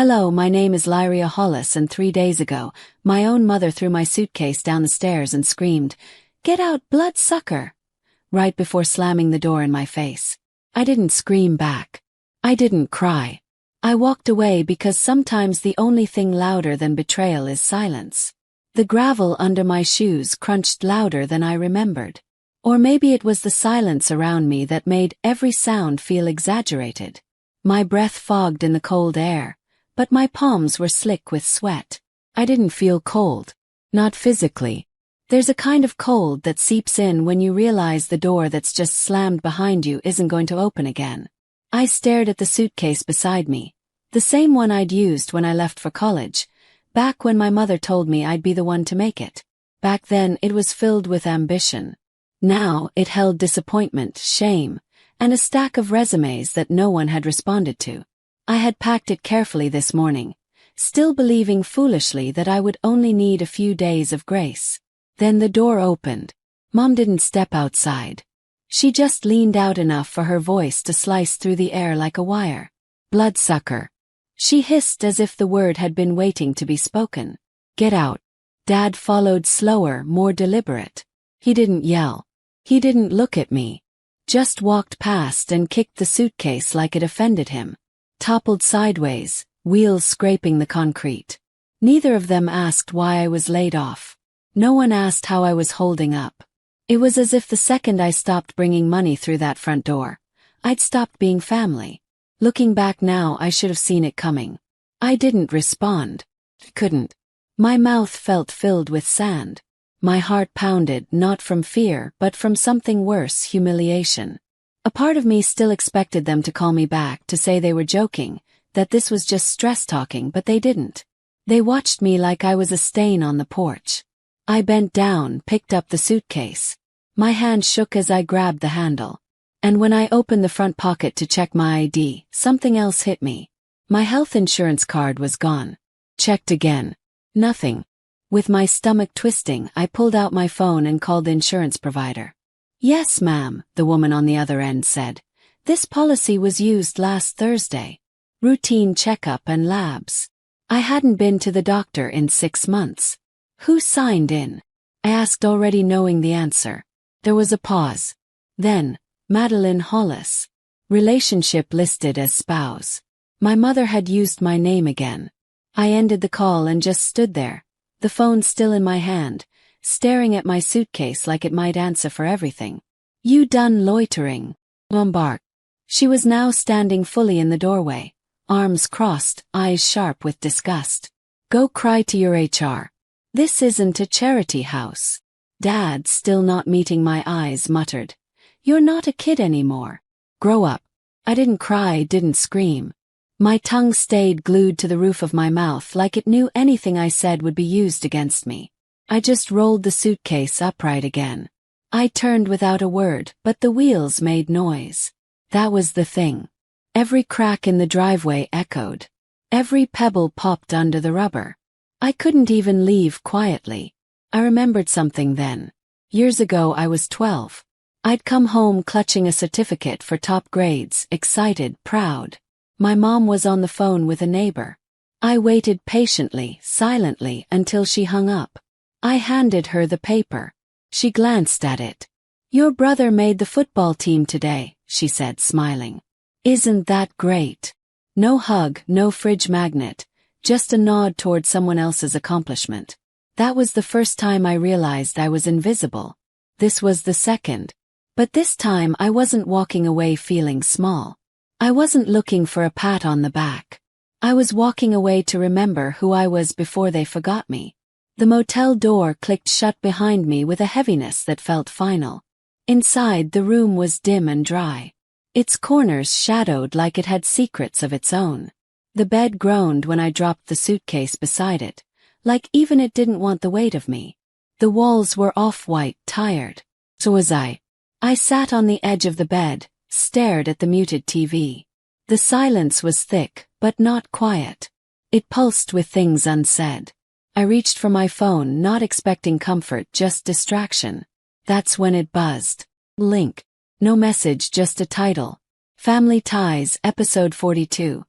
Hello, my name is Lyria Hollis, and 3 days ago, my own mother threw my suitcase down the stairs and screamed, "Get out, bloodsucker!" right before slamming the door in my face. I didn't scream back. I didn't cry. I walked away because sometimes the only thing louder than betrayal is silence. The gravel under my shoes crunched louder than I remembered. Or maybe it was the silence around me that made every sound feel exaggerated. My breath fogged in the cold air, but my palms were slick with sweat. I didn't feel cold. Not physically. There's a kind of cold that seeps in when you realize the door that's just slammed behind you isn't going to open again. I stared at the suitcase beside me, the same one I'd used when I left for college, back when my mother told me I'd be the one to make it. Back then it was filled with ambition. Now it held disappointment, shame, and a stack of resumes that no one had responded to. I had packed it carefully this morning, still believing foolishly that I would only need a few days of grace. Then the door opened. Mom didn't step outside. She just leaned out enough for her voice to slice through the air like a wire. "Bloodsucker." She hissed as if the word had been waiting to be spoken. "Get out." Dad followed, slower, more deliberate. He didn't yell. He didn't look at me. Just walked past and kicked the suitcase like it offended him. Toppled sideways, wheels scraping the concrete. Neither of them asked why I was laid off. No one asked how I was holding up. It was as if the second I stopped bringing money through that front door, I'd stopped being family. Looking back now, I should have seen it coming. I didn't respond. Couldn't. My mouth felt filled with sand. My heart pounded, not from fear, but from something worse, humiliation. A part of me still expected them to call me back, to say they were joking, that this was just stress talking, but they didn't. They watched me like I was a stain on the porch. I bent down, picked up the suitcase. My hand shook as I grabbed the handle. And when I opened the front pocket to check my ID, something else hit me. My health insurance card was gone. Checked again. Nothing. With my stomach twisting, I pulled out my phone and called the insurance provider. "Yes, ma'am," the woman on the other end said. "This policy was used last Thursday. Routine checkup and labs. I hadn't been to the doctor in 6 months. Who signed in?" I asked, already knowing the answer. There was a pause. Then, Madeline Hollis. Relationship listed as spouse. My mother had used my name again. I ended the call and just stood there, the phone still in my hand, staring at my suitcase like it might answer for everything. "You done loitering?" Mom barked. She was now standing fully in the doorway, arms crossed, eyes sharp with disgust. "Go cry to your HR. This isn't a charity house." Dad, still not meeting my eyes, muttered, "You're not a kid anymore. Grow up." I didn't cry, didn't scream. My tongue stayed glued to the roof of my mouth like it knew anything I said would be used against me. I just rolled the suitcase upright again. I turned without a word, but the wheels made noise. That was the thing. Every crack in the driveway echoed. Every pebble popped under the rubber. I couldn't even leave quietly. I remembered something then. Years ago I was 12. I'd come home clutching a certificate for top grades, excited, proud. My mom was on the phone with a neighbor. I waited patiently, silently, until she hung up. I handed her the paper. She glanced at it. "Your brother made the football team today," she said, smiling. "Isn't that great?" No hug, no fridge magnet, just a nod toward someone else's accomplishment. That was the first time I realized I was invisible. This was the second. But this time I wasn't walking away feeling small. I wasn't looking for a pat on the back. I was walking away to remember who I was before they forgot me. The motel door clicked shut behind me with a heaviness that felt final. Inside, the room was dim and dry. Its corners shadowed like it had secrets of its own. The bed groaned when I dropped the suitcase beside it, like even it didn't want the weight of me. The walls were off-white, tired. So was I. I sat on the edge of the bed, stared at the muted TV. The silence was thick, but not quiet. It pulsed with things unsaid. I reached for my phone, not expecting comfort, just distraction. That's when it buzzed. Link. No message, just a title. Family Ties, Episode 42.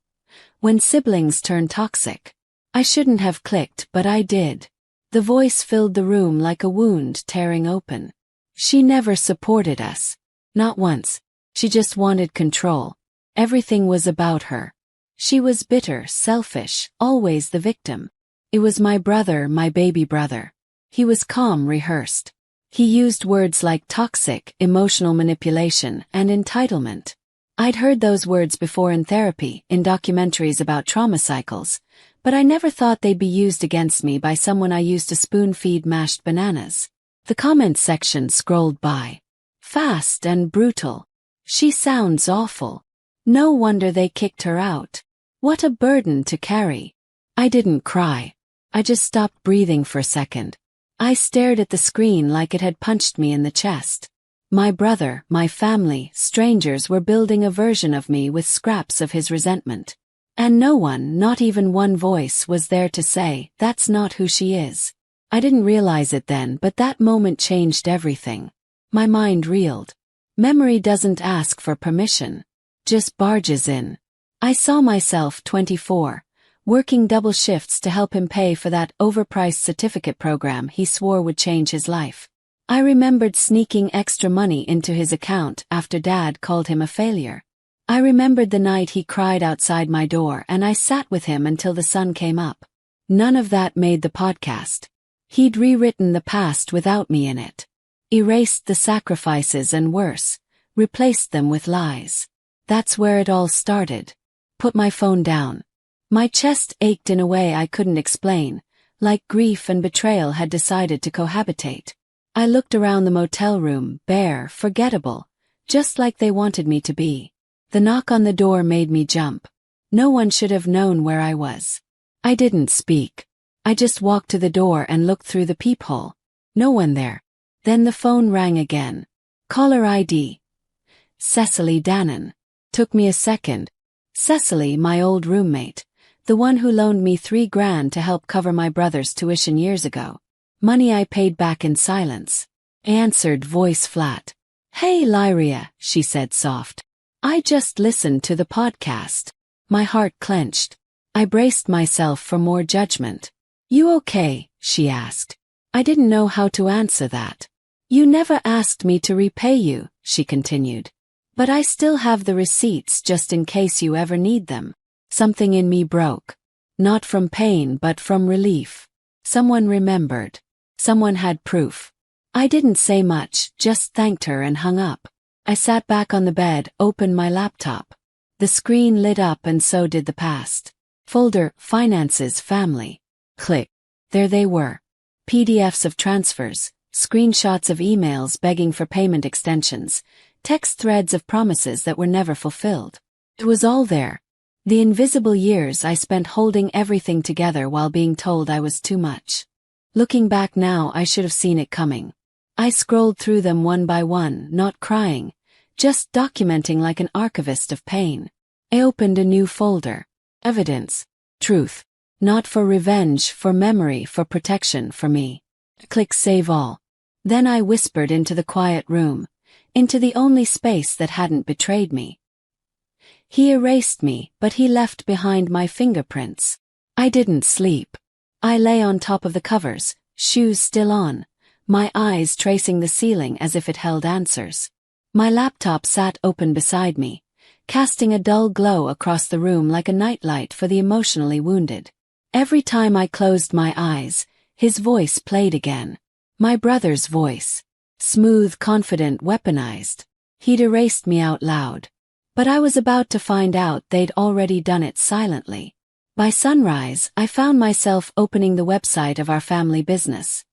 When siblings turn toxic. I shouldn't have clicked, but I did. The voice filled the room like a wound tearing open. She never supported us. Not once. She just wanted control. Everything was about her. She was bitter, selfish, always the victim. It was my brother, my baby brother. He was calm, rehearsed. He used words like toxic, emotional manipulation, and entitlement. I'd heard those words before in therapy, in documentaries about trauma cycles, but I never thought they'd be used against me by someone I used to spoon-feed mashed bananas. The comments section scrolled by. Fast and brutal. She sounds awful. No wonder they kicked her out. What a burden to carry. I didn't cry. I just stopped breathing for a second. I stared at the screen like it had punched me in the chest. My brother, my family, strangers were building a version of me with scraps of his resentment. And no one, not even one voice, was there to say, that's not who she is. I didn't realize it then, but that moment changed everything. My mind reeled. Memory doesn't ask for permission. Just barges in. I saw myself, 24, working double shifts to help him pay for that overpriced certificate program he swore would change his life. I remembered sneaking extra money into his account after Dad called him a failure. I remembered the night he cried outside my door and I sat with him until the sun came up. None of that made the podcast. He'd rewritten the past without me in it. Erased the sacrifices and worse, replaced them with lies. That's where it all started. Put my phone down. My chest ached in a way I couldn't explain, like grief and betrayal had decided to cohabitate. I looked around the motel room, bare, forgettable, just like they wanted me to be. The knock on the door made me jump. No one should have known where I was. I didn't speak. I just walked to the door and looked through the peephole. No one there. Then the phone rang again. Caller ID. Cecily Dannon. Took me a second. Cecily, my old roommate. The one who loaned me $3,000 to help cover my brother's tuition years ago. Money I paid back in silence. Answered, voice flat. Hey Lyria, she said soft. I just listened to the podcast. My heart clenched. I braced myself for more judgment. You okay? She asked. I didn't know how to answer that. You never asked me to repay you, she continued. But I still have the receipts just in case you ever need them. Something in me broke. Not from pain but from relief. Someone remembered. Someone had proof. I didn't say much, just thanked her and hung up. I sat back on the bed, opened my laptop. The screen lit up and so did the past. Folder, finances, family. Click. There they were. PDFs of transfers, screenshots of emails begging for payment extensions, text threads of promises that were never fulfilled. It was all there. The invisible years I spent holding everything together while being told I was too much. Looking back now, I should have seen it coming. I scrolled through them one by one, not crying, just documenting like an archivist of pain. I opened a new folder. Evidence. Truth. Not for revenge, for memory, for protection, for me. Click Save All. Then I whispered into the quiet room, into the only space that hadn't betrayed me. He erased me, but he left behind my fingerprints. I didn't sleep. I lay on top of the covers, shoes still on, my eyes tracing the ceiling as if it held answers. My laptop sat open beside me, casting a dull glow across the room like a nightlight for the emotionally wounded. Every time I closed my eyes, his voice played again. My brother's voice. Smooth, confident, weaponized. He'd erased me out loud. But I was about to find out they'd already done it silently. By sunrise, I found myself opening the website of our family business.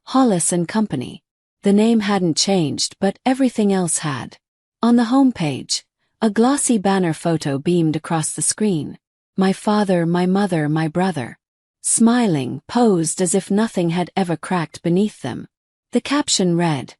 Hollis and Company. The name hadn't changed, but everything else had. On the homepage, a glossy banner photo beamed across the screen. My father, my mother, my brother. Smiling, posed as if nothing had ever cracked beneath them. The caption read,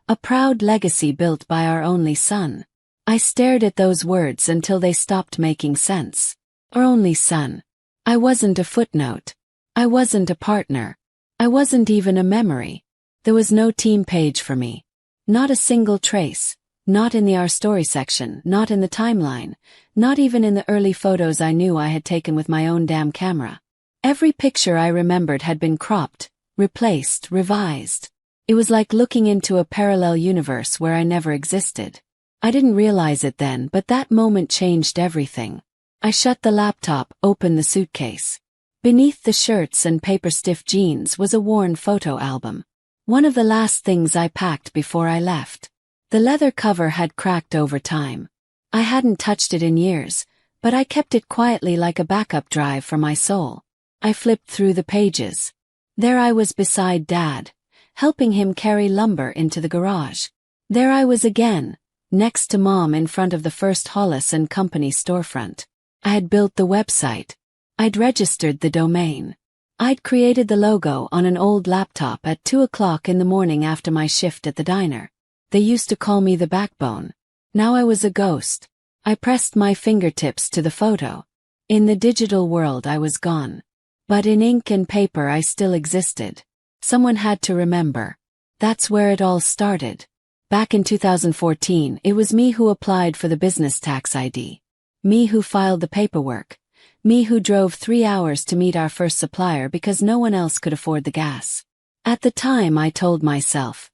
"A proud legacy built by our only son." I stared at those words until they stopped making sense. Our only son. I wasn't a footnote. I wasn't a partner. I wasn't even a memory. There was no team page for me. Not a single trace. Not in the Our Story section, not in the timeline, not even in the early photos I knew I had taken with my own damn camera. Every picture I remembered had been cropped, replaced, revised. It was like looking into a parallel universe where I never existed. I didn't realize it then, but that moment changed everything. I shut the laptop, opened the suitcase. Beneath the shirts and paper-stiff jeans was a worn photo album. One of the last things I packed before I left. The leather cover had cracked over time. I hadn't touched it in years, but I kept it quietly like a backup drive for my soul. I flipped through the pages. There I was beside Dad, helping him carry lumber into the garage. There I was again, next to Mom in front of the first Hollis and Company storefront. I had built the website. I'd registered the domain. I'd created the logo on an old laptop at 2 o'clock in the morning after my shift at the diner. They used to call me the backbone. Now I was a ghost. I pressed my fingertips to the photo. In the digital world I was gone. But in ink and paper I still existed. Someone had to remember. That's where it all started. Back in 2014, it was me who applied for the business tax ID. Me who filed the paperwork. Me who drove 3 hours to meet our first supplier because no one else could afford the gas. At the time I told myself,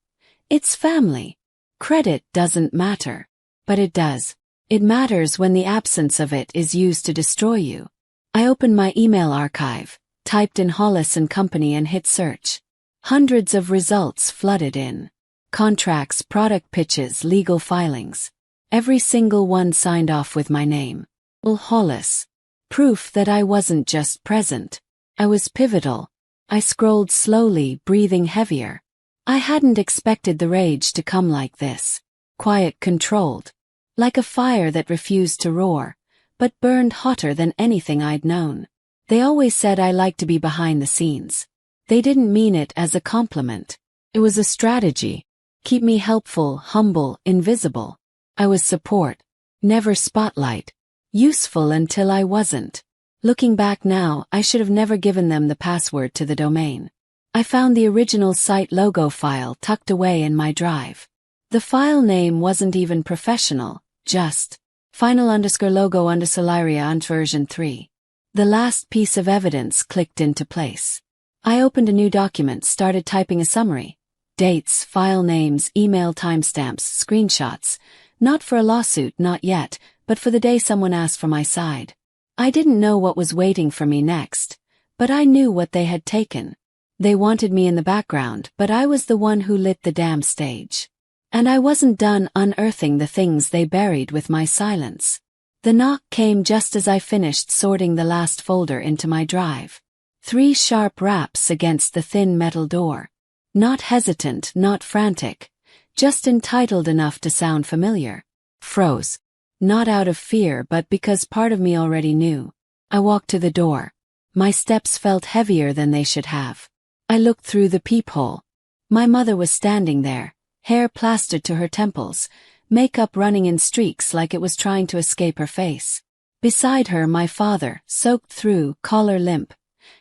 it's family. Credit doesn't matter. But it does. It matters when the absence of it is used to destroy you. I opened my email archive, typed in Hollis and Company and hit search. Hundreds of results flooded in. Contracts, product pitches, legal filings. Every single one signed off with my name. Hollis. Proof that I wasn't just present. I was pivotal. I scrolled slowly, breathing heavier. I hadn't expected the rage to come like this. Quiet, controlled. Like a fire that refused to roar, but burned hotter than anything I'd known. They always said I liked to be behind the scenes. They didn't mean it as a compliment. It was a strategy. Keep me helpful, humble, invisible. I was support. Never spotlight. Useful until I wasn't. Looking back now, I should have never given them the password to the domain. I found the original site logo file tucked away in my drive. The file name wasn't even professional, just final_logo_ version 3. The last piece of evidence clicked into place. I opened a new document, started typing a summary. Dates, file names, email timestamps, screenshots. Not for a lawsuit, not yet, but for the day someone asked for my side. I didn't know what was waiting for me next, but I knew what they had taken. They wanted me in the background, but I was the one who lit the damn stage. And I wasn't done unearthing the things they buried with my silence. The knock came just as I finished sorting the last folder into my drive. 3 sharp raps against the thin metal door. Not hesitant, not frantic. Just entitled enough to sound familiar. Froze. Not out of fear, but because part of me already knew. I walked to the door. My steps felt heavier than they should have. I looked through the peephole. My mother was standing there, hair plastered to her temples, makeup running in streaks like it was trying to escape her face. Beside her, my father, soaked through, collar limp,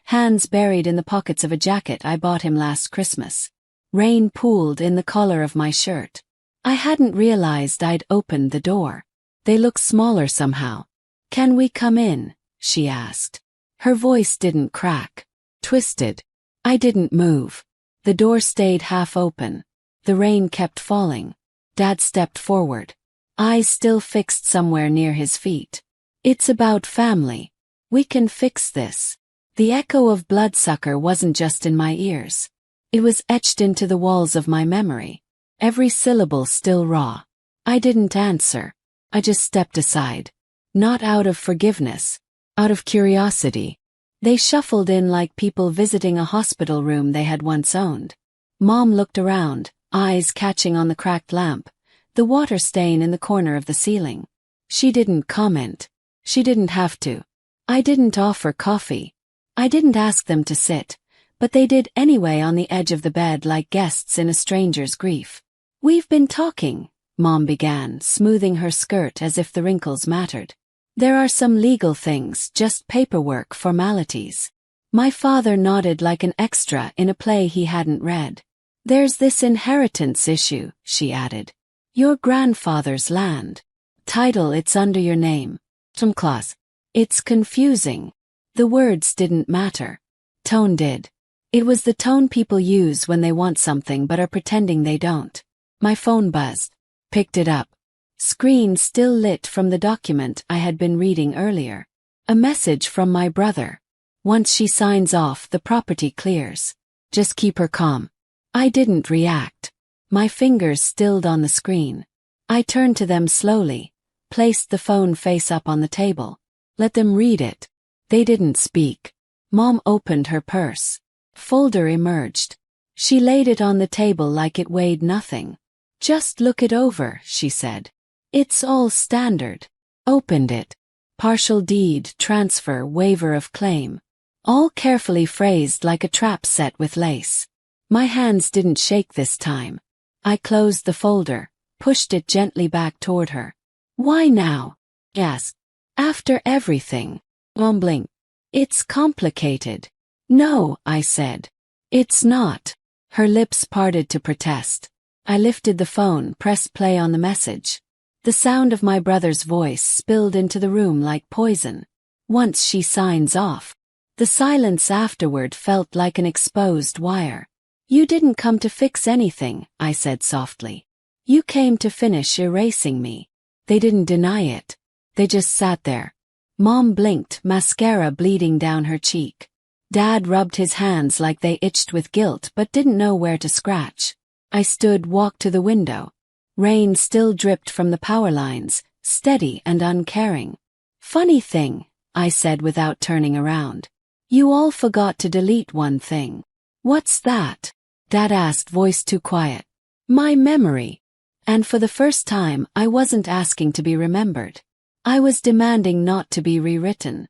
hands buried in the pockets of a jacket I bought him last Christmas. Rain pooled in the collar of my shirt. I hadn't realized I'd opened the door. They look smaller somehow. "Can we come in?" she asked. Her voice didn't crack. Twisted. I didn't move. The door stayed half open. The rain kept falling. Dad stepped forward. Eyes still fixed somewhere near his feet. "It's about family. We can fix this." The echo of Bloodsucker wasn't just in my ears. It was etched into the walls of my memory. Every syllable still raw. I didn't answer. I just stepped aside. Not out of forgiveness. Out of curiosity. They shuffled in like people visiting a hospital room they had once owned. Mom looked around, eyes catching on the cracked lamp, the water stain in the corner of the ceiling. She didn't comment. She didn't have to. I didn't offer coffee. I didn't ask them to sit, but they did anyway on the edge of the bed like guests in a stranger's grief. "We've been talking," Mom began, smoothing her skirt as if the wrinkles mattered. "There are some legal things, just paperwork, formalities." My father nodded like an extra in a play he hadn't read. "There's this inheritance issue," she added. Your grandfather's land. Title, it's under your name. Some clause. It's confusing. The words didn't matter. Tone did. It was the tone people use when they want something but are pretending they don't. My phone buzzed. Picked it up. Screen still lit from the document I had been reading earlier. A message from my brother. Once she signs off, the property clears. Just keep her calm. I didn't react. My fingers stilled on the screen. I turned to them slowly, placed the phone face up on the table. Let them read it. They didn't speak. Mom opened her purse. Folder emerged. She laid it on the table like it weighed nothing. Just look it over, she said. It's all standard. Opened it. Partial deed, transfer, waiver of claim. All carefully phrased like a trap set with lace. My hands didn't shake this time. I closed the folder, pushed it gently back toward her. Why now? Asked. After everything. Mom blinked. It's complicated. No, I said. It's not. Her lips parted to protest. I lifted the phone, pressed play on the message. The sound of my brother's voice spilled into the room like poison. Once she signs off. The silence afterward felt like an exposed wire. You didn't come to fix anything, I said softly. You came to finish erasing me. They didn't deny it. They just sat there. Mom blinked, mascara bleeding down her cheek. Dad rubbed his hands like they itched with guilt but didn't know where to scratch. I stood, walked to the window. Rain still dripped from the power lines, steady and uncaring. Funny thing, I said without turning around. You all forgot to delete one thing. What's that? Dad asked, voice too quiet. My memory. And for the first time, I wasn't asking to be remembered. I was demanding not to be rewritten.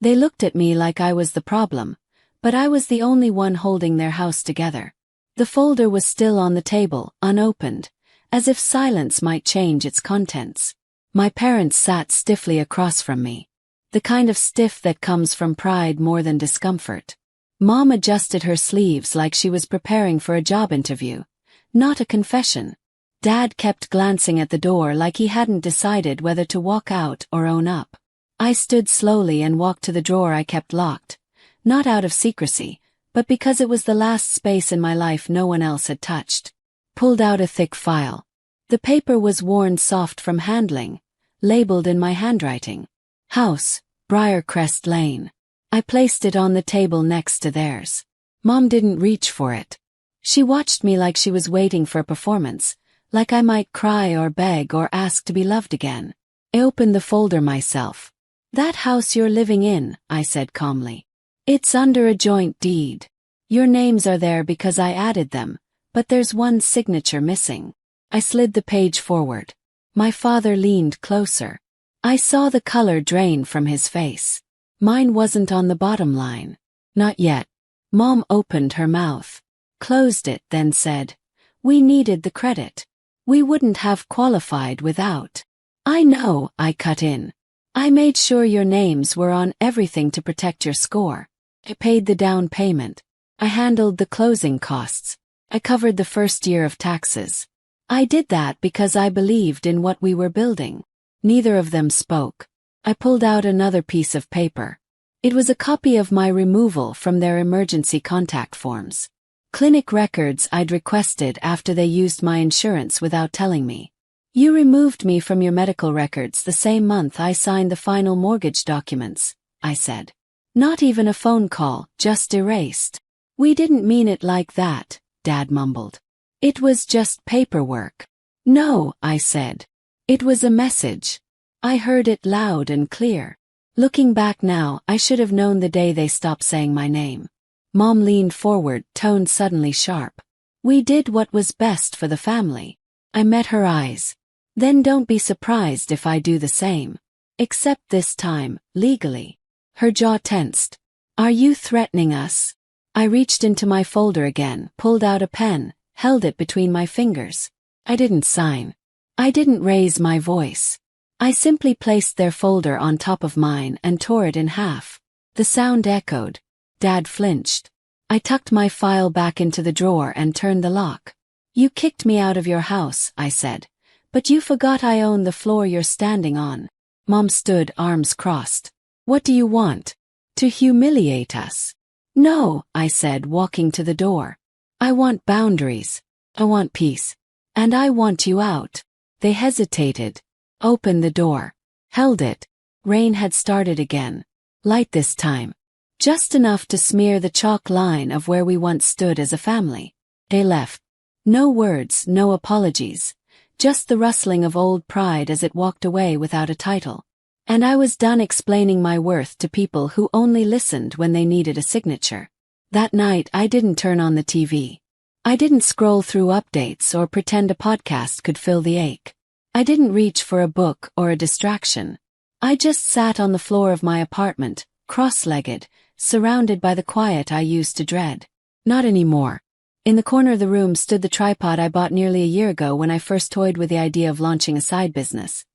They looked at me like I was the problem, but I was the only one holding their house together. The folder was still on the table, unopened, as if silence might change its contents. My parents sat stiffly across from me. The kind of stiff that comes from pride more than discomfort. Mom adjusted her sleeves like she was preparing for a job interview, not a confession. Dad kept glancing at the door like he hadn't decided whether to walk out or own up. I stood slowly and walked to the drawer I kept locked, not out of secrecy, but because it was the last space in my life no one else had touched. Pulled out a thick file. The paper was worn soft from handling, labeled in my handwriting. House, Briarcrest Lane. I placed it on the table next to theirs. Mom didn't reach for it. She watched me like she was waiting for a performance, like I might cry or beg or ask to be loved again. I opened the folder myself. That house you're living in, I said calmly. It's under a joint deed. Your names are there because I added them, but there's one signature missing. I slid the page forward. My father leaned closer. I saw the color drain from his face. Mine wasn't on the bottom line. Not yet. Mom opened her mouth, closed it, then said, "We needed the credit. We wouldn't have qualified without." "I know," I cut in. "I made sure your names were on everything to protect your score. I paid the down payment. I handled the closing costs. I covered the first year of taxes. I did that because I believed in what we were building." Neither of them spoke. I pulled out another piece of paper. It was a copy of my removal from their emergency contact forms. Clinic records I'd requested after they used my insurance without telling me. "You removed me from your medical records the same month I signed the final mortgage documents," I said. "Not even a phone call, just erased." "We didn't mean it like that," Dad mumbled. "It was just paperwork." "No," I said. "It was a message. I heard it loud and clear. Looking back now, I should have known the day they stopped saying my name." Mom leaned forward, tone suddenly sharp. "We did what was best for the family." I met her eyes. "Then don't be surprised if I do the same. Except this time, legally." Her jaw tensed. "Are you threatening us?" I reached into my folder again, pulled out a pen, held it between my fingers. I didn't sign. I didn't raise my voice. I simply placed their folder on top of mine and tore it in half. The sound echoed. Dad flinched. I tucked my file back into the drawer and turned the lock. "You kicked me out of your house," I said, But you forgot I own the floor you're standing on. Mom stood, arms crossed. What do you want? To humiliate us? No, I said, walking to the door. I want boundaries. I want peace. And I want you out. They hesitated. Opened the door. Held it. Rain had started again. Light this time. Just enough to smear the chalk line of where we once stood as a family. They left. No words, no apologies. Just the rustling of old pride as it walked away without a title. And I was done explaining my worth to people who only listened when they needed a signature. That night I didn't turn on the TV. I didn't scroll through updates or pretend a podcast could fill the ache. I didn't reach for a book or a distraction. I just sat on the floor of my apartment, cross-legged, surrounded by the quiet I used to dread. Not anymore. In the corner of the room stood the tripod I bought nearly a year ago when I first toyed with the idea of launching a side business.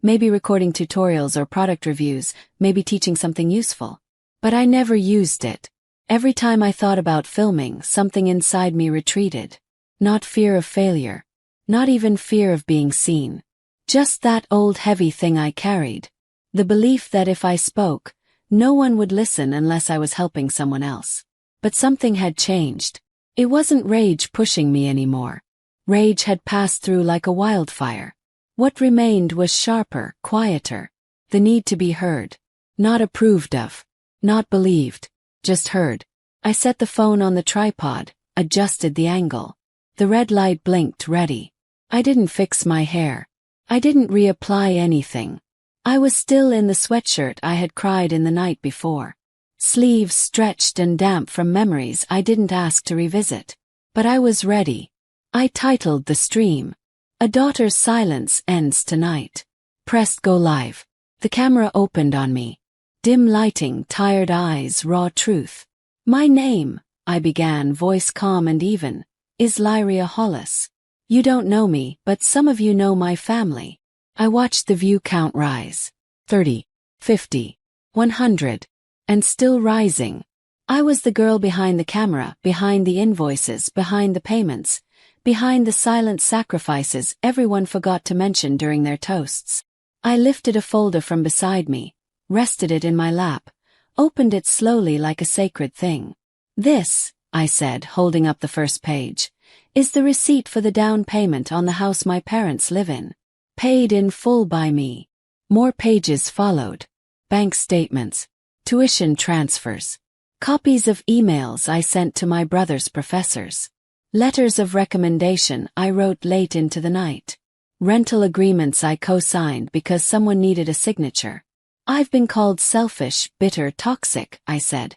Maybe recording tutorials or product reviews, maybe teaching something useful. But I never used it. Every time I thought about filming, something inside me retreated. Not fear of failure. Not even fear of being seen. Just that old heavy thing I carried. The belief that if I spoke, no one would listen unless I was helping someone else. But something had changed. It wasn't rage pushing me anymore. Rage had passed through like a wildfire. What remained was sharper, quieter. The need to be heard. Not approved of. Not believed. Just heard. I set the phone on the tripod, adjusted the angle. The red light blinked, ready. I didn't fix my hair. I didn't reapply anything. I was still in the sweatshirt I had cried in the night before. Sleeves stretched and damp from memories I didn't ask to revisit. But I was ready. I titled the stream. A Daughter's Silence Ends Tonight. Pressed go live. The camera opened on me. Dim lighting, tired eyes, raw truth. My name, I began, voice calm and even, is Lyria Hollis. You don't know me, but some of you know my family. I watched the view count rise. 30, 50, 100. And still rising. I was the girl behind the camera, behind the invoices, behind the payments, behind the silent sacrifices everyone forgot to mention during their toasts. I lifted a folder from beside me, rested it in my lap, opened it slowly like a sacred thing. This, I said, holding up the first page, is the receipt for the down payment on the house my parents live in. Paid in full by me. More pages followed. Bank statements. Tuition transfers. Copies of emails I sent to my brother's professors. Letters of recommendation I wrote late into the night. Rental agreements I co-signed because someone needed a signature. I've been called selfish, bitter, toxic, I said.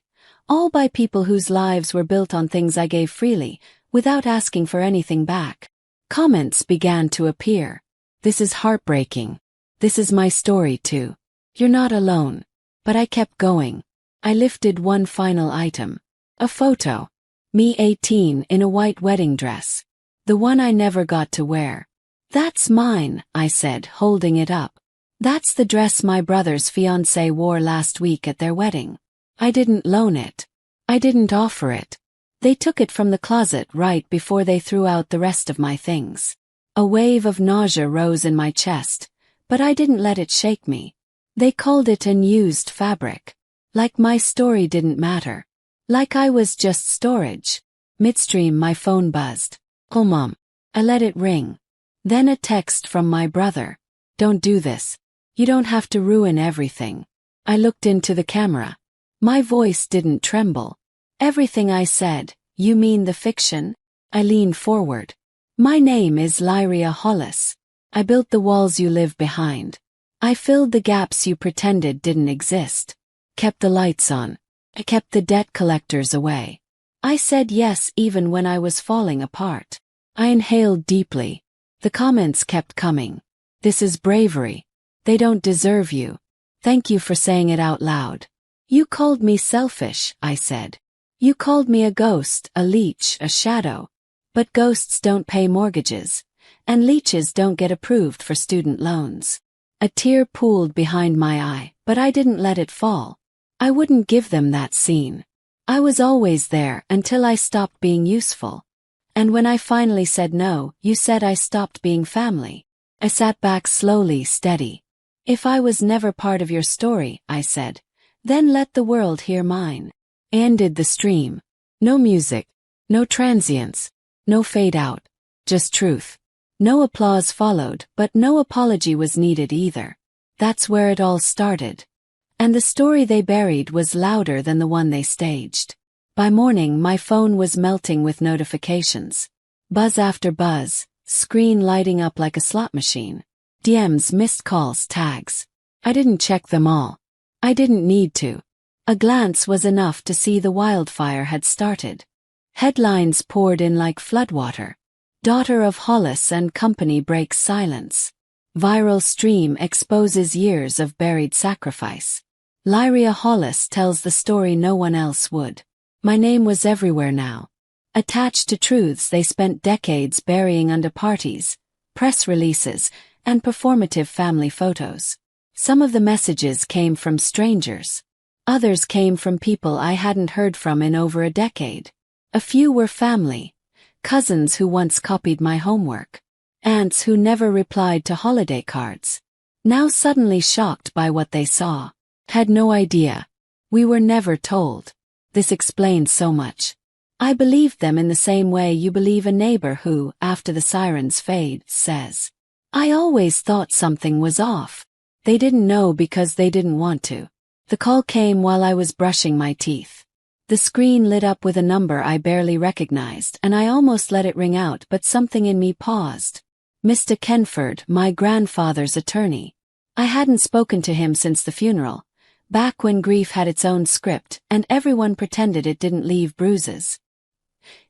All by people whose lives were built on things I gave freely, without asking for anything back. Comments began to appear. This is heartbreaking. This is my story too. You're not alone. But I kept going. I lifted one final item. A photo. Me 18 in a white wedding dress. The one I never got to wear. That's mine, I said, holding it up. That's the dress my brother's fiancée wore last week at their wedding. I didn't loan it. I didn't offer it. They took it from the closet right before they threw out the rest of my things. A wave of nausea rose in my chest, but I didn't let it shake me. They called it unused fabric. Like my story didn't matter. Like I was just storage. Midstream my phone buzzed. Oh Mom. I let it ring. Then a text from my brother. Don't do this. You don't have to ruin everything. I looked into the camera. My voice didn't tremble. Everything I said, you mean the fiction? I leaned forward. My name is Lyria Hollis. I built the walls you live behind. I filled the gaps you pretended didn't exist. Kept the lights on. I kept the debt collectors away. I said yes even when I was falling apart. I inhaled deeply. The comments kept coming. This is bravery. They don't deserve you. Thank you for saying it out loud. You called me selfish, I said. You called me a ghost, a leech, a shadow. But ghosts don't pay mortgages, and leeches don't get approved for student loans. A tear pooled behind my eye, but I didn't let it fall. I wouldn't give them that scene. I was always there until I stopped being useful. And when I finally said no, you said I stopped being family. I sat back slowly, steady. If I was never part of your story, I said, then let the world hear mine. Ended the stream. No music. No transients. No fade out. Just truth. No applause followed, but no apology was needed either. That's where it all started. And the story they buried was louder than the one they staged. By morning, my phone was melting with notifications. Buzz after buzz, screen lighting up like a slot machine. DMs, missed calls, tags. I didn't check them all. I didn't need to. A glance was enough to see the wildfire had started. Headlines poured in like floodwater. Daughter of Hollis and Company breaks silence. Viral stream exposes years of buried sacrifice. Lyria Hollis tells the story no one else would. My name was everywhere now. Attached to truths they spent decades burying under parties, press releases, and performative family photos. Some of the messages came from strangers. Others came from people I hadn't heard from in over a decade. A few were family. Cousins who once copied my homework. Aunts who never replied to holiday cards. Now suddenly shocked by what they saw. Had no idea. We were never told. This explained so much. I believed them in the same way you believe a neighbor who, after the sirens fade, says, I always thought something was off. They didn't know because they didn't want to. The call came while I was brushing my teeth. The screen lit up with a number I barely recognized, and I almost let it ring out, but something in me paused. Mr. Kenford, my grandfather's attorney. I hadn't spoken to him since the funeral, back when grief had its own script and everyone pretended it didn't leave bruises.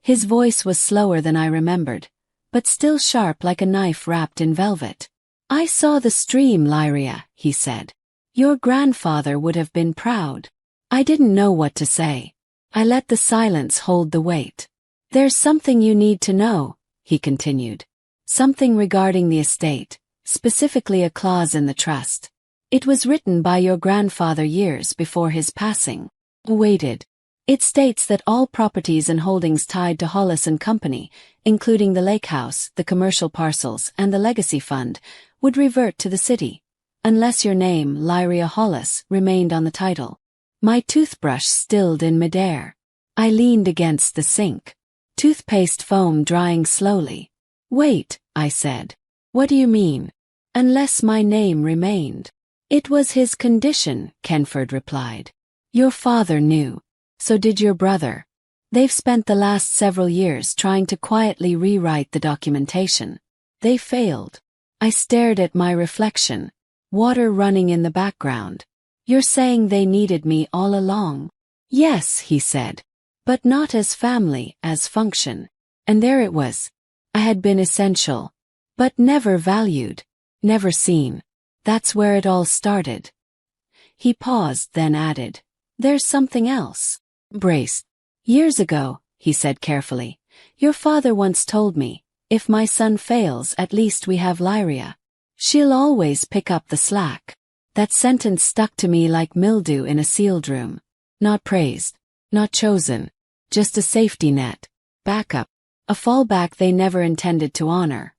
His voice was slower than I remembered, but still sharp like a knife wrapped in velvet. I saw the stream, Lyria, he said. Your grandfather would have been proud. I didn't know what to say. I let the silence hold the weight. There's something you need to know, he continued. Something regarding the estate, specifically a clause in the trust. It was written by your grandfather years before his passing. Waited. It states that all properties and holdings tied to Hollis and Company, including the lake house, the commercial parcels, and the legacy fund, would revert to the city, unless your name, Lyria Hollis, remained on the title. My toothbrush stilled in midair. I leaned against the sink. Toothpaste foam drying slowly. Wait, I said. What do you mean? Unless my name remained. It was his condition, Kenford replied. Your father knew. So did your brother. They've spent the last several years trying to quietly rewrite the documentation. They failed. I stared at my reflection. Water running in the background. You're saying they needed me all along? Yes, he said. But not as family, as function. And there it was. I had been essential. But never valued. Never seen. That's where it all started. He paused, then added, there's something else. Braced. Years ago, he said carefully, your father once told me, if my son fails, at least we have Lyria. She'll always pick up the slack. That sentence stuck to me like mildew in a sealed room. Not praised. Not chosen. Just a safety net. Backup. A fallback they never intended to honor.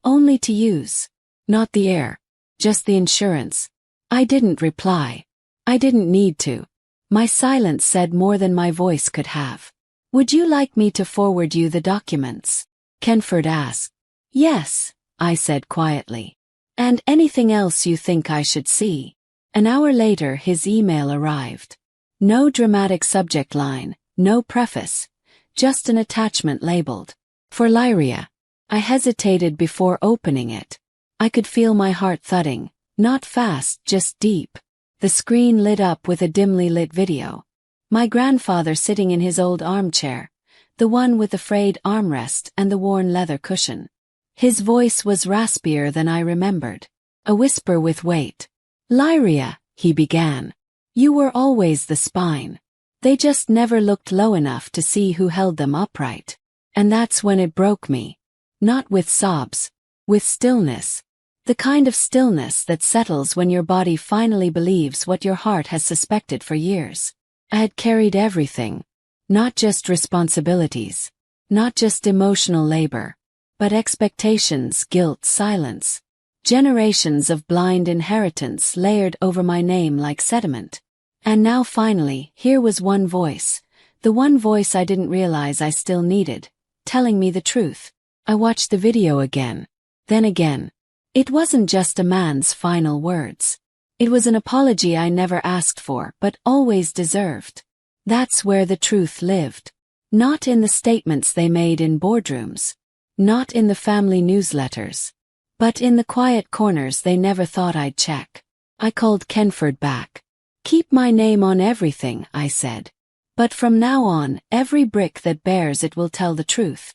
Only to use. Not the heir. Just the insurance. I didn't reply. I didn't need to. My silence said more than my voice could have. Would you like me to forward you the documents? Kenford asked. Yes, I said quietly. And anything else you think I should see? An hour later his email arrived. No dramatic subject line, no preface, just an attachment labeled, for Lyria. I hesitated before opening it. I could feel my heart thudding, not fast, just deep. The screen lit up with a dimly lit video. My grandfather sitting in his old armchair, the one with the frayed armrest and the worn leather cushion. His voice was raspier than I remembered. A whisper with weight. Lyria, he began. You were always the spine. They just never looked low enough to see who held them upright. And that's when it broke me. Not with sobs. With stillness. The kind of stillness that settles when your body finally believes what your heart has suspected for years. I had carried everything. Not just responsibilities. Not just emotional labor. But expectations, guilt, silence. Generations of blind inheritance layered over my name like sediment. And now finally, here was one voice. The one voice I didn't realize I still needed, telling me the truth. I watched the video again. Then again. It wasn't just a man's final words. It was an apology I never asked for but always deserved. That's where the truth lived. Not in the statements they made in boardrooms. Not in the family newsletters. But in the quiet corners they never thought I'd check. I called Kenford back. Keep my name on everything, I said. But from now on, every brick that bears it will tell the truth.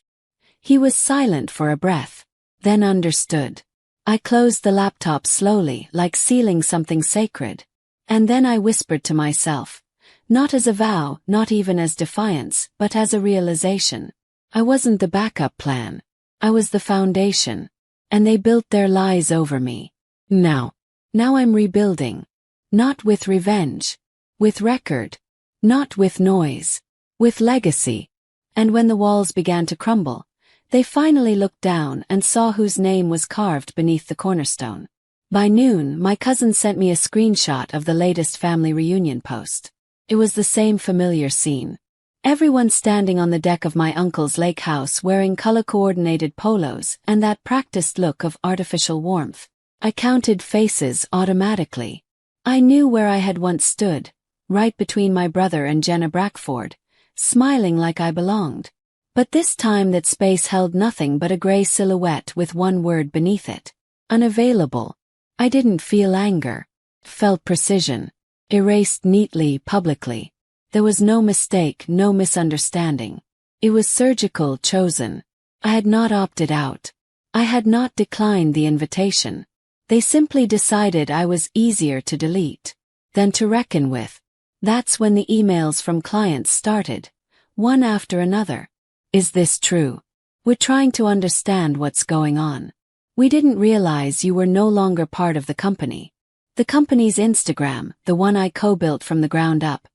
He was silent for a breath, then understood. I closed the laptop slowly, like sealing something sacred. And then I whispered to myself, not as a vow, not even as defiance, but as a realization. I wasn't the backup plan. I was the foundation. And they built their lies over me. Now I'm rebuilding. Not with revenge. With record. Not with noise. With legacy. And when the walls began to crumble, they finally looked down and saw whose name was carved beneath the cornerstone. By noon, my cousin sent me a screenshot of the latest family reunion post. It was the same familiar scene. Everyone standing on the deck of my uncle's lake house wearing color-coordinated polos and that practiced look of artificial warmth. I counted faces automatically. I knew where I had once stood, right between my brother and Jenna Brackford, smiling like I belonged. But this time that space held nothing but a gray silhouette with one word beneath it. Unavailable. I didn't feel anger. Felt precision. Erased neatly, publicly. There was no mistake, no misunderstanding. It was surgical, chosen. I had not opted out. I had not declined the invitation. They simply decided I was easier to delete than to reckon with. That's when the emails from clients started, one after another. Is this true? We're trying to understand what's going on. We didn't realize you were no longer part of the company. The company's Instagram, the one I co-built from the ground up,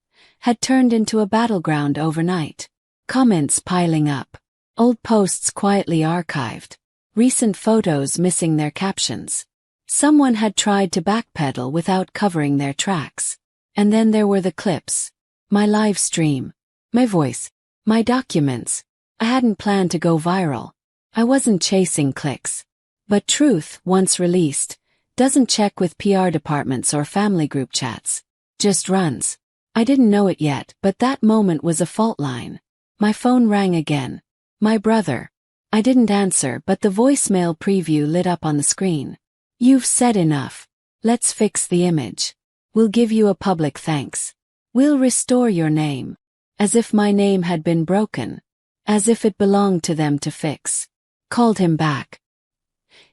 had turned into a battleground overnight. Comments piling up. Old posts quietly archived. Recent photos missing their captions. Someone had tried to backpedal without covering their tracks. And then there were the clips. My live stream. My voice. My documents. I hadn't planned to go viral. I wasn't chasing clicks. But truth, once released, doesn't check with PR departments or family group chats. Just runs. I didn't know it yet, but that moment was a fault line. My phone rang again. My brother. I didn't answer, but the voicemail preview lit up on the screen. You've said enough. Let's fix the image. We'll give you a public thanks. We'll restore your name. As if my name had been broken. As if it belonged to them to fix. Called him back.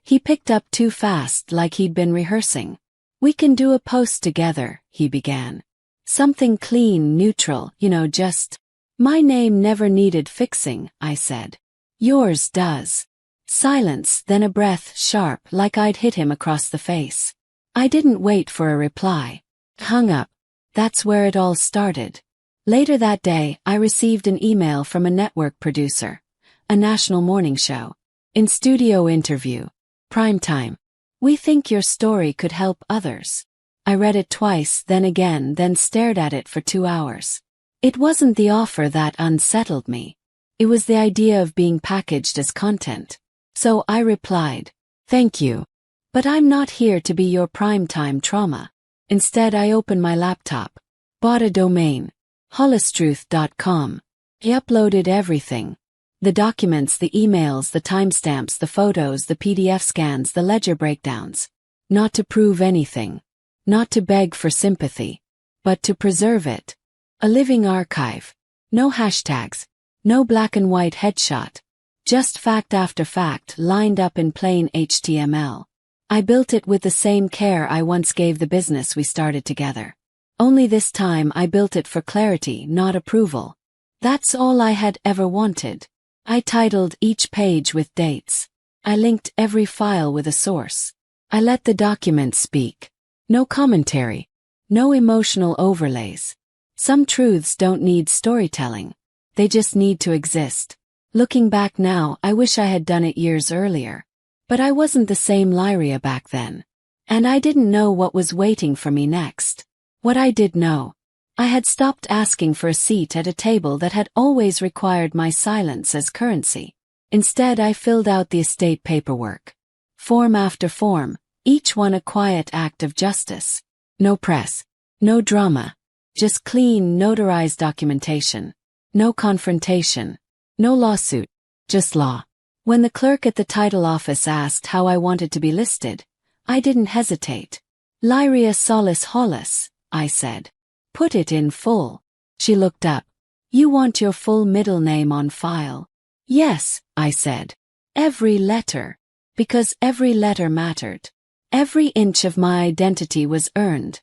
He picked up too fast, like he'd been rehearsing. We can do a post together, he began. Something clean, neutral, just. My name never needed fixing, I said. Yours does. Silence, then a breath sharp, like I'd hit him across the face. I didn't wait for a reply. Hung up. That's where it all started. Later that day, I received an email from a network producer. A national morning show. In-studio interview. Prime time. We think your story could help others. I read it twice, then again, then stared at it for 2 hours. It wasn't the offer that unsettled me. It was the idea of being packaged as content. So I replied, thank you. But I'm not here to be your primetime trauma. Instead, I opened my laptop. Bought a domain. hollistruth.com. I uploaded everything. The documents, the emails, the timestamps, the photos, the PDF scans, the ledger breakdowns. Not to prove anything. Not to beg for sympathy. But to preserve it. A living archive. No hashtags. No black and white headshot. Just fact after fact lined up in plain HTML. I built it with the same care I once gave the business we started together. Only this time I built it for clarity, not approval. That's all I had ever wanted. I titled each page with dates. I linked every file with a source. I let the document speak. No commentary. No emotional overlays. Some truths don't need storytelling. They just need to exist. Looking back now, I wish I had done it years earlier. But I wasn't the same Lyria back then. And I didn't know what was waiting for me next. What I did know. I had stopped asking for a seat at a table that had always required my silence as currency. Instead, I filled out the estate paperwork. Form after form, each one a quiet act of justice. No press. No drama. Just clean, notarized documentation. No confrontation. No lawsuit. Just law. When the clerk at the title office asked how I wanted to be listed, I didn't hesitate. Lyria Solis Hollis, I said. Put it in full. She looked up. You want your full middle name on file? Yes, I said. Every letter. Because every letter mattered. Every inch of my identity was earned,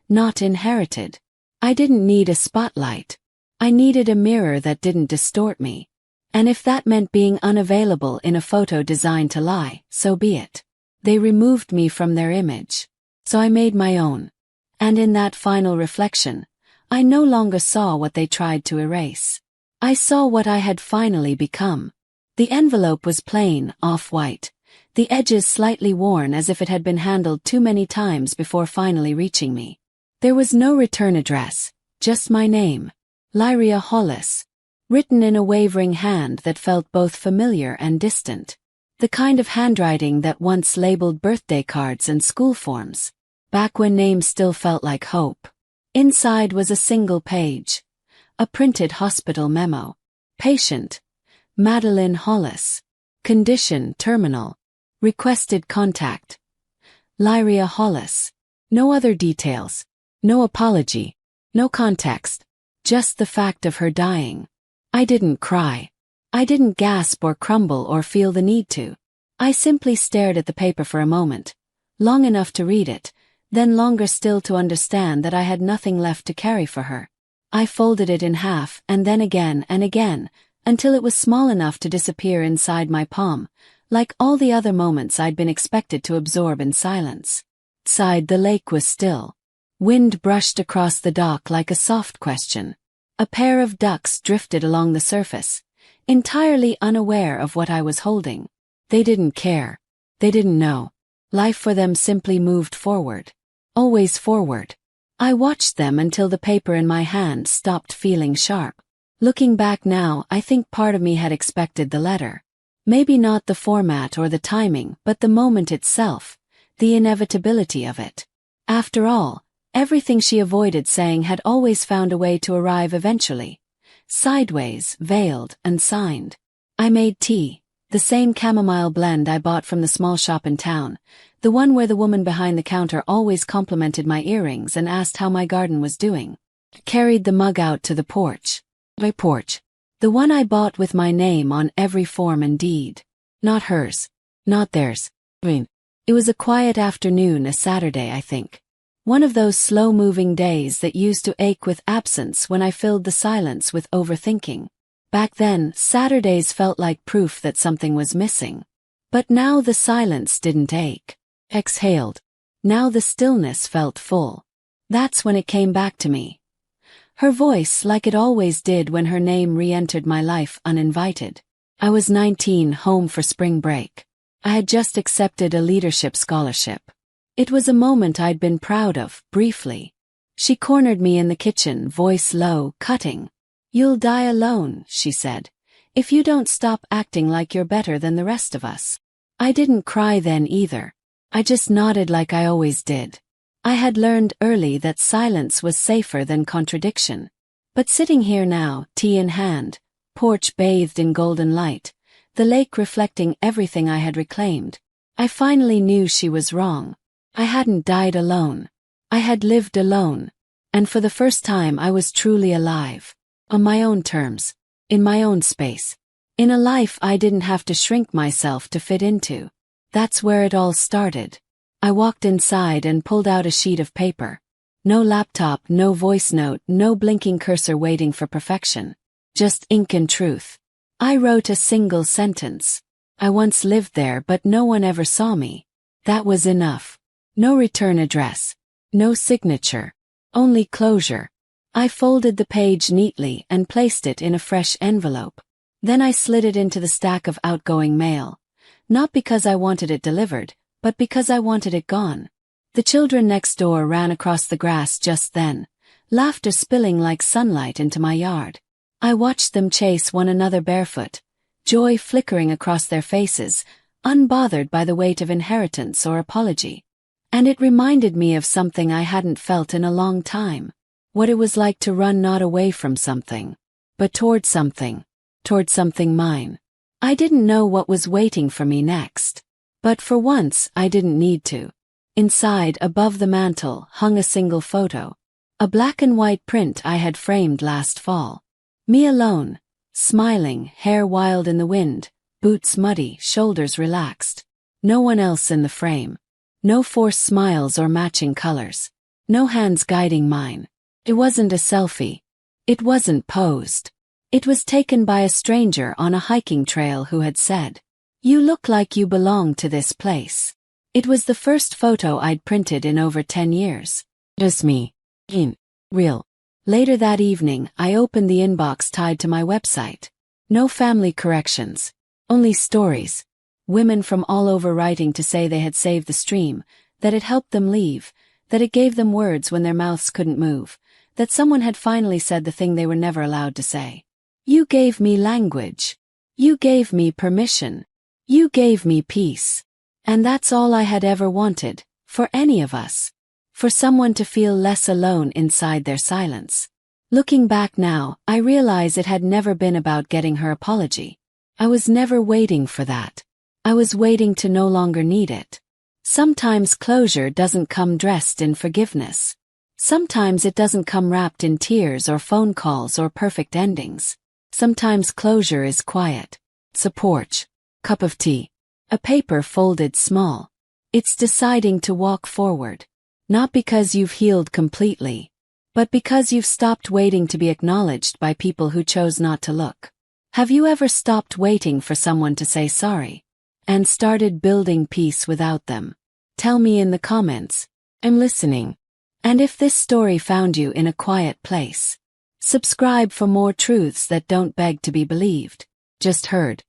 not inherited. I didn't need a spotlight. I needed a mirror that didn't distort me. And if that meant being unavailable in a photo designed to lie, so be it. They removed me from their image. So I made my own. And in that final reflection, I no longer saw what they tried to erase. I saw what I had finally become. The envelope was plain, off-white, the edges slightly worn as if it had been handled too many times before finally reaching me. There was no return address, just my name, Lyria Hollis, written in a wavering hand that felt both familiar and distant. The kind of handwriting that once labeled birthday cards and school forms, back when names still felt like hope. Inside was a single page. A printed hospital memo. Patient. Madeline Hollis. Condition terminal. Requested contact. Lyria Hollis. No other details. No apology. No context. Just the fact of her dying. I didn't cry. I didn't gasp or crumble or feel the need to. I simply stared at the paper for a moment, long enough to read it, then longer still to understand that I had nothing left to carry for her. I folded it in half and then again and again, until it was small enough to disappear inside my palm, like all the other moments I'd been expected to absorb in silence. Outside, the lake was still. Wind brushed across the dock like a soft question. A pair of ducks drifted along the surface, entirely unaware of what I was holding. They didn't care. They didn't know. Life for them simply moved forward. Always forward. I watched them until the paper in my hand stopped feeling sharp. Looking back now, I think part of me had expected the letter. Maybe not the format or the timing, but the moment itself, the inevitability of it. After all, everything she avoided saying had always found a way to arrive eventually. Sideways, veiled, and signed. I made tea, the same chamomile blend I bought from the small shop in town, the one where the woman behind the counter always complimented my earrings and asked how my garden was doing. Carried the mug out to the porch. The one I bought with my name on every form and deed. Not hers. Not theirs. It was a quiet afternoon, a Saturday, I think. One of those slow-moving days that used to ache with absence when I filled the silence with overthinking. Back then, Saturdays felt like proof that something was missing. But now the silence didn't ache. Exhaled. Now the stillness felt full. That's when it came back to me. Her voice, like it always did when her name re-entered my life uninvited. I was 19, home for spring break. I had just accepted a leadership scholarship. It was a moment I'd been proud of, briefly. She cornered me in the kitchen, voice low, cutting. "You'll die alone," she said, "if you don't stop acting like you're better than the rest of us." I didn't cry then either. I just nodded like I always did. I had learned early that silence was safer than contradiction. But sitting here now, tea in hand, porch bathed in golden light, the lake reflecting everything I had reclaimed, I finally knew she was wrong. I hadn't died alone. I had lived alone. And for the first time I was truly alive. On my own terms. In my own space. In a life I didn't have to shrink myself to fit into. That's where it all started. I walked inside and pulled out a sheet of paper. No laptop, no voice note, no blinking cursor waiting for perfection. Just ink and truth. I wrote a single sentence. I once lived there, but no one ever saw me. That was enough. No return address. No signature. Only closure. I folded the page neatly and placed it in a fresh envelope. Then I slid it into the stack of outgoing mail. not because I wanted it delivered, but because I wanted it gone. The children next door ran across the grass just then, laughter spilling like sunlight into my yard. I watched them chase one another barefoot, joy flickering across their faces, unbothered by the weight of inheritance or apology. And it reminded me of something I hadn't felt in a long time. What it was like to run not away from something, but toward something mine. I didn't know what was waiting for me next. But for once, I didn't need to. Inside, above the mantel, hung a single photo. A black and white print I had framed last fall. Me alone, smiling, hair wild in the wind, boots muddy, shoulders relaxed. No one else in the frame. No forced smiles or matching colors. No hands guiding mine. It wasn't a selfie. It wasn't posed. It was taken by a stranger on a hiking trail who had said, "You look like you belong to this place." It was the first photo I'd printed in over 10 years. Just me. In real. Later that evening, I opened the inbox tied to my website. No family corrections. Only stories. Women from all over writing to say they had saved the stream, that it helped them leave, that it gave them words when their mouths couldn't move, that someone had finally said the thing they were never allowed to say. You gave me language. You gave me permission. You gave me peace. And that's all I had ever wanted, for any of us. For someone to feel less alone inside their silence. Looking back now, I realize it had never been about getting her apology. I was never waiting for that. I was waiting to no longer need it. Sometimes closure doesn't come dressed in forgiveness. Sometimes it doesn't come wrapped in tears or phone calls or perfect endings. Sometimes closure is quiet. It's a porch, cup of tea, a paper folded small. It's deciding to walk forward. Not because you've healed completely, but because you've stopped waiting to be acknowledged by people who chose not to look. Have you ever stopped waiting for someone to say sorry? And started building peace without them? Tell me in the comments. I'm listening. And if this story found you in a quiet place, subscribe for more truths that don't beg to be believed, just heard.